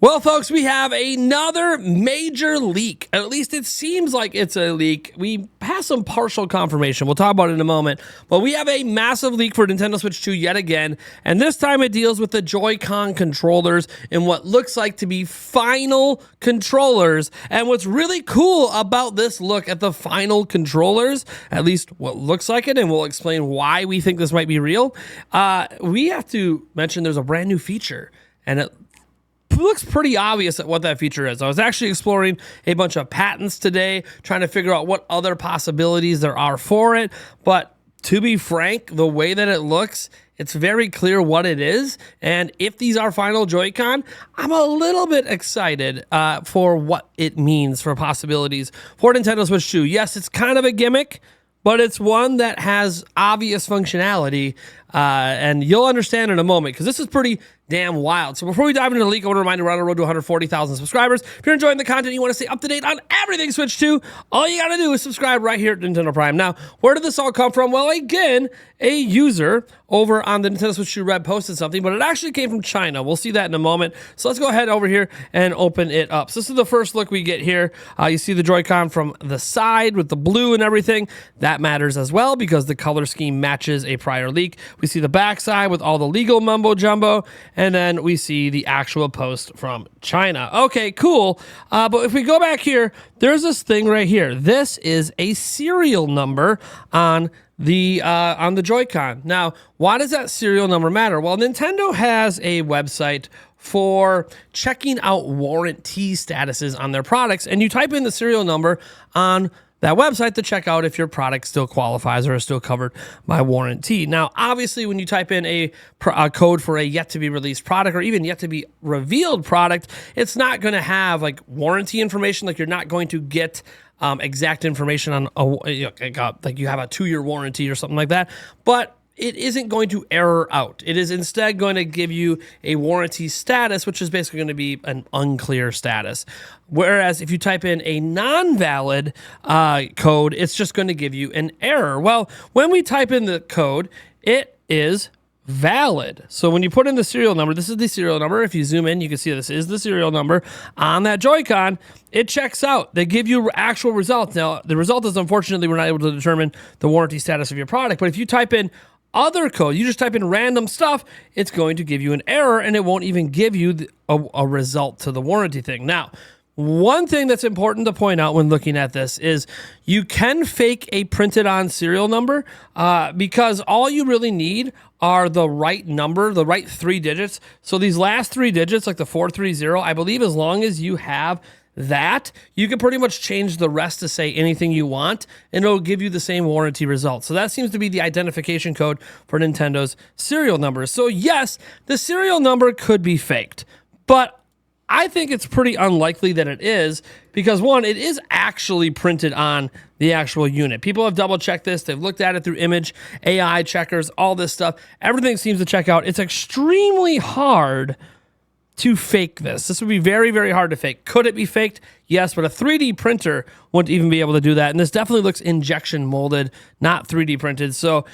Well, folks, we have another major leak. At least it seems like it's a leak. We have some partial confirmation. We'll talk about it in a moment. But we have a massive leak for Nintendo Switch 2 yet again. And this time it deals with the Joy-Con controllers and what looks like to be final controllers. And what's really cool about this look at the final controllers, at least what looks like it, and we'll explain why we think this might be real, we have to mention there's a brand new feature. And it looks pretty obvious at what that feature is. I was actually exploring a bunch of patents today, trying to figure out what other possibilities there are for it. But to be frank, the way that it looks, it's very clear what it is. And if these are final Joy-Con, I'm a little bit excited for what it means for possibilities for Nintendo Switch 2. Yes, it's kind of a gimmick, but it's one that has obvious functionality, and you'll understand in a moment, because this is pretty damn wild. So before we dive into the leak, I want to remind you we're on the road to 140,000 subscribers. If you're enjoying the content, you want to stay up to date on everything Switch 2, all you got to do is subscribe right here at Nintendo Prime. Now, where did this all come from? Well, again, a user over on the Nintendo Switch 2 Red posted something, but it actually came from China. We'll see that in a moment. So let's go ahead over here and open it up. So this is the first look we get here. You see the Joy-Con from the side with the blue and everything. That matters as well because the color scheme matches a prior leak. We see the back side with all the legal mumbo jumbo, and then we see the actual post from China. Okay, cool. But if we go back here, there's this thing right here. This is a serial number on the Joy-Con. Now, why does that serial number matter? Well, Nintendo has a website for checking out warranty statuses on their products, and you type in the serial number on that website to check out if your product still qualifies or is still covered by warranty. Now, obviously, when you type in a code for a yet-to-be-released product or even yet-to-be-revealed product, it's not going to have, like, warranty information. Like, you're not going to get exact information on, like you have a 2-year warranty or something like that. But it isn't going to error out. It is instead going to give you a warranty status, which is basically going to be an unclear status. Whereas if you type in a non-valid code, it's just going to give you an error. Well, when we type in the code, it is valid. So when you put in the serial number, this is the serial number. If you zoom in, you can see this is the serial number on that Joy-Con. It checks out. They give you actual results. Now, the result is, unfortunately, we're not able to determine the warranty status of your product. But if you type in other code, you just type in random stuff, it's going to give you an error, and it won't even give you a result to the warranty thing. Now, one thing that's important to point out when looking at this is you can fake a printed on serial number because all you really need are the right number, the right 3 digits. So these last 3 digits, like the 430, I believe as long as you have that, you can pretty much change the rest to say anything you want, and it'll give you the same warranty result. So that seems to be the identification code for Nintendo's serial numbers. So yes, the serial number could be faked, but I think it's pretty unlikely that it is because, one, it is actually printed on the actual unit. People have double-checked this. They've looked at it through image, AI checkers, all this stuff. Everything seems to check out. It's extremely hard to fake this. This would be very, very hard to fake. Could it be faked? Yes, but a 3D printer wouldn't even be able to do that. And this definitely looks injection molded, not 3D printed. So,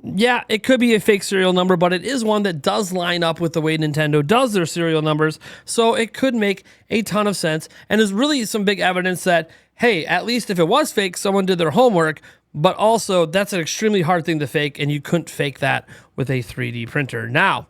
yeah, it could be a fake serial number, but it is one that does line up with the way Nintendo does their serial numbers. So it could make a ton of sense. And there's really some big evidence that, hey, at least if it was fake, someone did their homework. But also, that's an extremely hard thing to fake, and you couldn't fake that with a 3D printer. Now,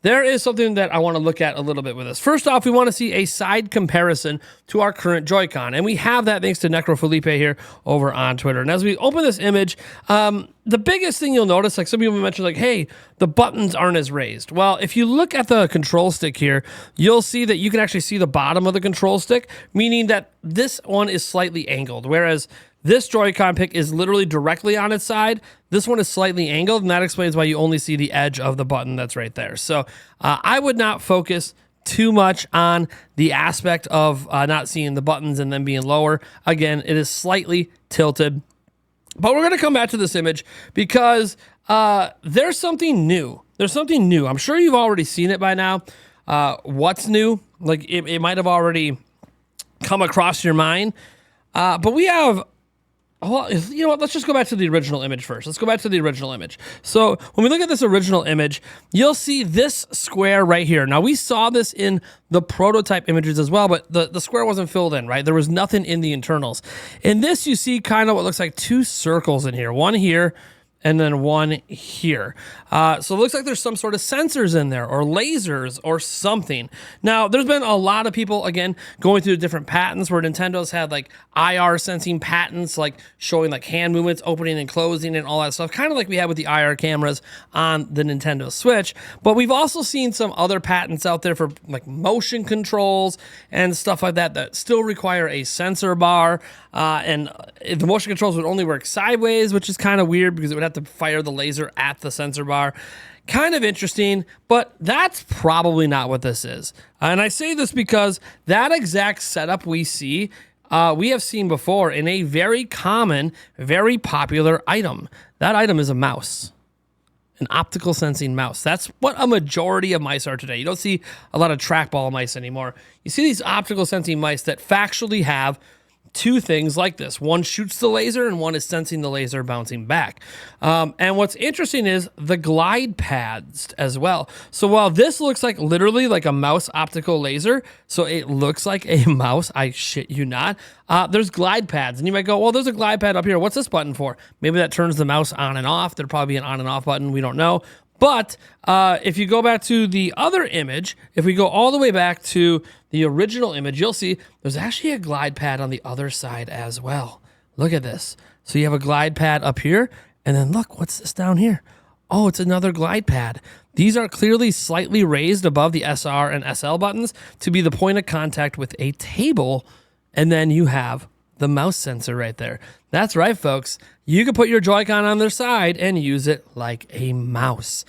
there is something that I want to look at a little bit with this. First off, we want to see a side comparison to our current Joy-Con, and we have that thanks to Necrofelipe here over on Twitter. And as we open this image, the biggest thing you'll notice, like some people mentioned, like, hey, the buttons aren't as raised. Well, if you look at the control stick here, you'll see that you can actually see the bottom of the control stick, meaning that this one is slightly angled, whereas this Joy-Con pick is literally directly on its side. This one is slightly angled, and that explains why you only see the edge of the button that's right there. So I would not focus too much on the aspect of not seeing the buttons and them being lower. Again, it is slightly tilted. But we're going to come back to this image because there's something new. There's something new. I'm sure you've already seen it by now. What's new? Like it might have already come across your mind. But we have Well, you know what? Let's just go back to the original image first. Let's go back to the original image. So when we look at this original image, you'll see this square right here. Now, we saw this in the prototype images as well, but the square wasn't filled in, right? There was nothing in the internals. In this, you see kind of what looks like two circles in here. One here, and then one here. So it looks like there's some sort of sensors in there or lasers or something. Now, there's been a lot of people, again, going through the different patents where Nintendo's had like IR sensing patents, like showing like hand movements, opening and closing and all that stuff, kind of like we had with the IR cameras on the Nintendo Switch. But we've also seen some other patents out there for like motion controls and stuff like that that still require a sensor bar. And the motion controls would only work sideways, which is kind of weird because it would have to fire the laser at the sensor bar. Kind of interesting, but that's probably not what this is. And I say this because that exact setup we see, we have seen before in a very common, very popular item. That item is a mouse. An optical sensing mouse. That's what a majority of mice are today. You don't see a lot of trackball mice anymore. You see these optical sensing mice that factually have two things like this. One shoots the laser and one is sensing the laser bouncing back. And what's interesting is the glide pads as well. So while this looks like literally like a mouse optical laser, so it looks like a mouse, I shit you not, there's glide pads. And you might go, well, there's a glide pad up here. What's this button for? Maybe that turns the mouse on and off. There'd probably be an on and off button. We don't know. But if you go back to the other image, if we go all the way back to the original image, you'll see there's actually a glide pad on the other side as well. Look at this. So you have a glide pad up here, and then look, what's this down here? Oh, it's another glide pad. These are clearly slightly raised above the SR and SL buttons to be the point of contact with a table, and then you have the mouse sensor right there. That's right, folks. You can put your Joy-Con on their side and use it like a mouse.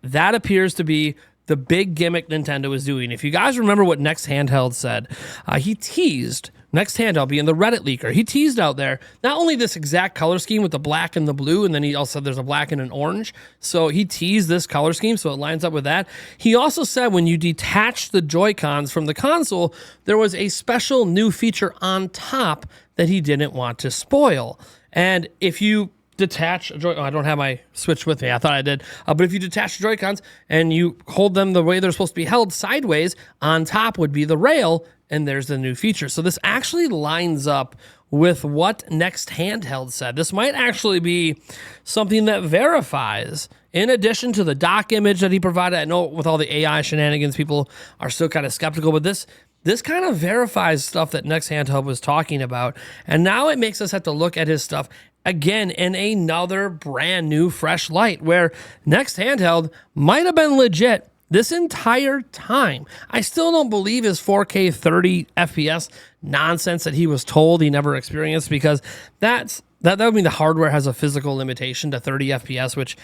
That appears to be the big gimmick Nintendo is doing. If you guys remember what Next Handheld said, he teased, Next Handheld being the Reddit leaker, he teased out there not only this exact color scheme with the black and the blue, and then he also said there's a black and an orange. So he teased this color scheme, so it lines up with that. He also said when you detach the Joy-Cons from the console, there was a special new feature on top that he didn't want to spoil. And if you detach a Joy-Con, I don't have my Switch with me, I thought I did, but if you detach the Joy-Cons and you hold them the way they're supposed to be held sideways, on top would be the rail, and there's the new feature. So this actually lines up with what Next Handheld said. This might actually be something that verifies, in addition to the dock image that he provided. I know with all the AI shenanigans, people are still kind of skeptical, but this kind of verifies stuff that Next Handheld was talking about. And now it makes us have to look at his stuff again in another brand new, fresh light, where Next Handheld might have been legit this entire time. I still don't believe his 4K 30 FPS nonsense that he was told he never experienced, because that would mean the hardware has a physical limitation to 30 FPS, which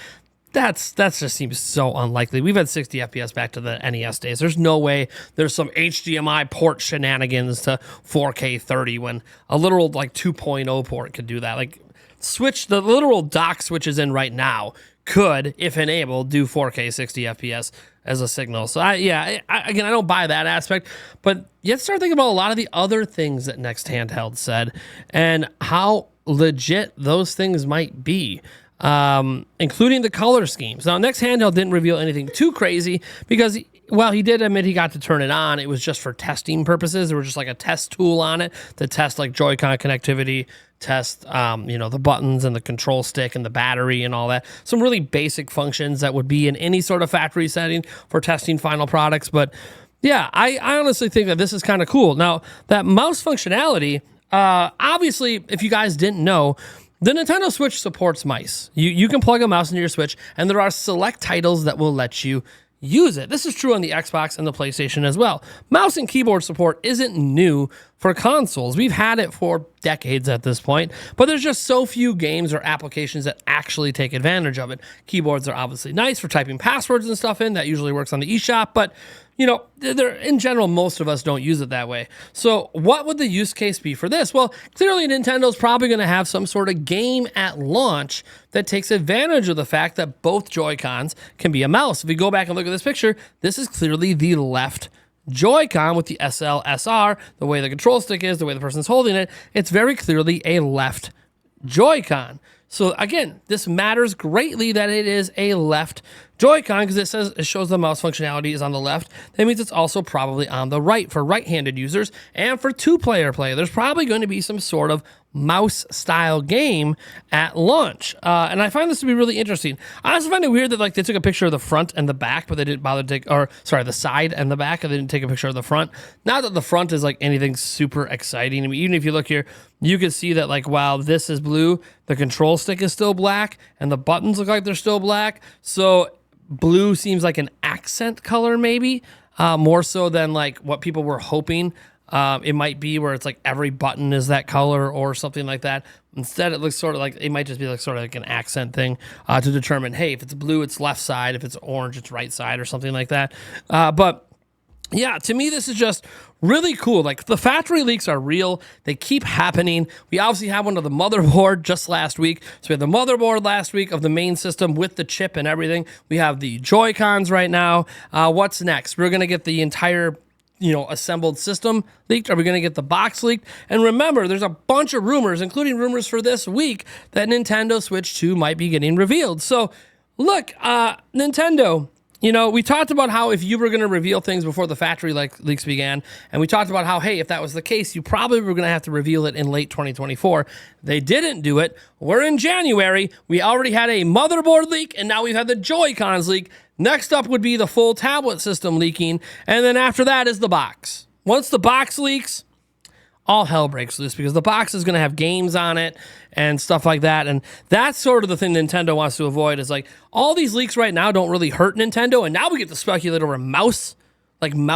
that just seems so unlikely. We've had 60 FPS back to the NES days. There's no way there's some HDMI port shenanigans to 4K 30 when a literal like 2.0 port could do that. Like Switch, the literal dock switches in right now could, if enabled, do 4K 60 FPS as a signal. So again, I don't buy that aspect, but you have to start thinking about a lot of the other things that Next Handheld said and how legit those things might be. Including the color schemes. Now, Next Handheld didn't reveal anything too crazy because, well, he did admit he got to turn it on. It was just for testing purposes. There was just like a test tool on it to test like Joy-Con connectivity, test, the buttons and the control stick and the battery and all that. Some really basic functions that would be in any sort of factory setting for testing final products. But yeah, I honestly think that this is kind of cool. Now, that mouse functionality, obviously, if you guys didn't know, the Nintendo Switch supports mice. You can plug a mouse into your Switch, and there are select titles that will let you use it. This is true on the Xbox and the PlayStation as well. Mouse and keyboard support isn't new for consoles. We've had it for decades at this point, but there's just so few games or applications that actually take advantage of it. Keyboards are obviously nice for typing passwords and stuff in. That usually works on the eShop, but in general, most of us don't use it that way. So what would the use case be for this? Well, clearly Nintendo's probably going to have some sort of game at launch that takes advantage of the fact that both Joy-Cons can be a mouse. If we go back and look at this picture, this is clearly the left Joy-Con with the SL, SR, the way the control stick is, the way the person's holding it, it's very clearly a left Joy-Con. So again, this matters greatly that it is a left Joy-Con because it shows the mouse functionality is on the left. That means it's also probably on the right for right-handed users and for two-player play. There's probably going to be some sort of mouse-style game at launch, and I find this to be really interesting. I also find it weird that like they took a picture of the front and the back, but they didn't bother to take, or sorry, the side and the back, and they didn't take a picture of the front. Not that the front is like anything super exciting. I mean, even if you look here, you can see that like while this is blue, the control stick is still black, and the buttons look like they're still black. So blue seems like an accent color, maybe more so than like what people were hoping. It might be where it's like every button is that color or something like that. Instead, it looks sort of like, it might just be like sort of like an accent thing to determine, hey, if it's blue, it's left side. If it's orange, it's right side or something like that. But yeah, to me, this is just really cool. Like the factory leaks are real. They keep happening. We obviously had one of the motherboard just last week. So we had the motherboard last week of the main system with the chip and everything. We have the Joy-Cons right now. What's next? We're going to get the entire assembled system leaked? Are we going to get the box leaked? And remember, there's a bunch of rumors, including rumors for this week, that Nintendo Switch 2 might be getting revealed. So, look, Nintendo, we talked about how if you were going to reveal things before the factory leaks began, and we talked about how, hey, if that was the case, you probably were going to have to reveal it in late 2024. They didn't do it. We're in January. We already had a motherboard leak, and now we've had the Joy-Cons leak. Next up would be the full tablet system leaking, and then after that is the box. Once the box leaks, all hell breaks loose because the box is going to have games on it and stuff like that, and that's sort of the thing Nintendo wants to avoid is like all these leaks right now don't really hurt Nintendo, and now we get to speculate over mouse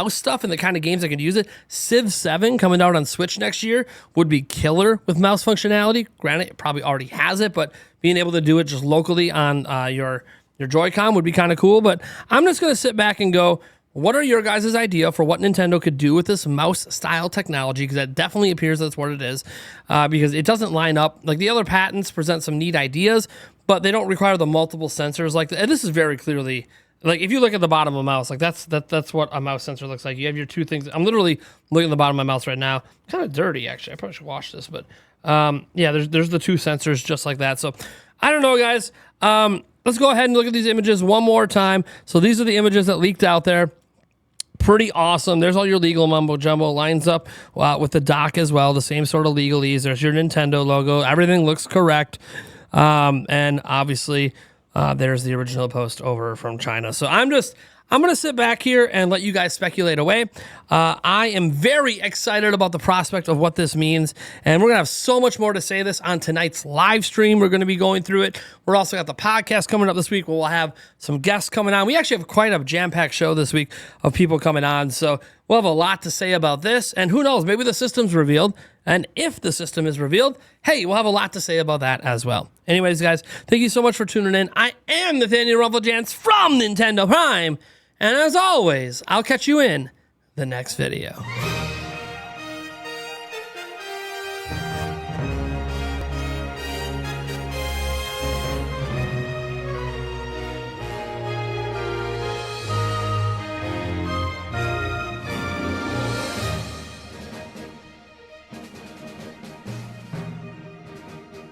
stuff and the kind of games that can use it. Civ 7 coming out on Switch next year would be killer with mouse functionality. Granted, it probably already has it, but being able to do it just locally on your Joy-Con would be kind of cool, but I'm just going to sit back and go, what are your guys' idea for what Nintendo could do with this mouse-style technology? Because that definitely appears that's what it is, because it doesn't line up. Like the other patents present some neat ideas, but they don't require the multiple sensors. And this is very clearly, like if you look at the bottom of a mouse, like that's what a mouse sensor looks like. You have your two things. I'm literally looking at the bottom of my mouse right now. Kind of dirty, actually. I probably should wash this, but yeah, there's the two sensors just like that. So I don't know, guys. Let's go ahead and look at these images one more time. So these are the images that leaked out there. Pretty awesome. There's all your legal mumbo jumbo. Lines up with the dock as well. The same sort of legalese. There's your Nintendo logo. Everything looks correct. And obviously, there's the original post over from China. So I'm going to sit back here and let you guys speculate away. I am very excited about the prospect of what this means, and we're going to have so much more to say this on tonight's live stream. We're going to be going through it. We're also got the podcast coming up this week where we'll have some guests coming on. We actually have quite a jam-packed show this week of people coming on, so we'll have a lot to say about this, and who knows, maybe the system's revealed, and if the system is revealed, hey, we'll have a lot to say about that as well. Anyways, guys, thank you so much for tuning in. I am Nathaniel Rumpeljans from Nintendo Prime, and as always, I'll catch you in the next video.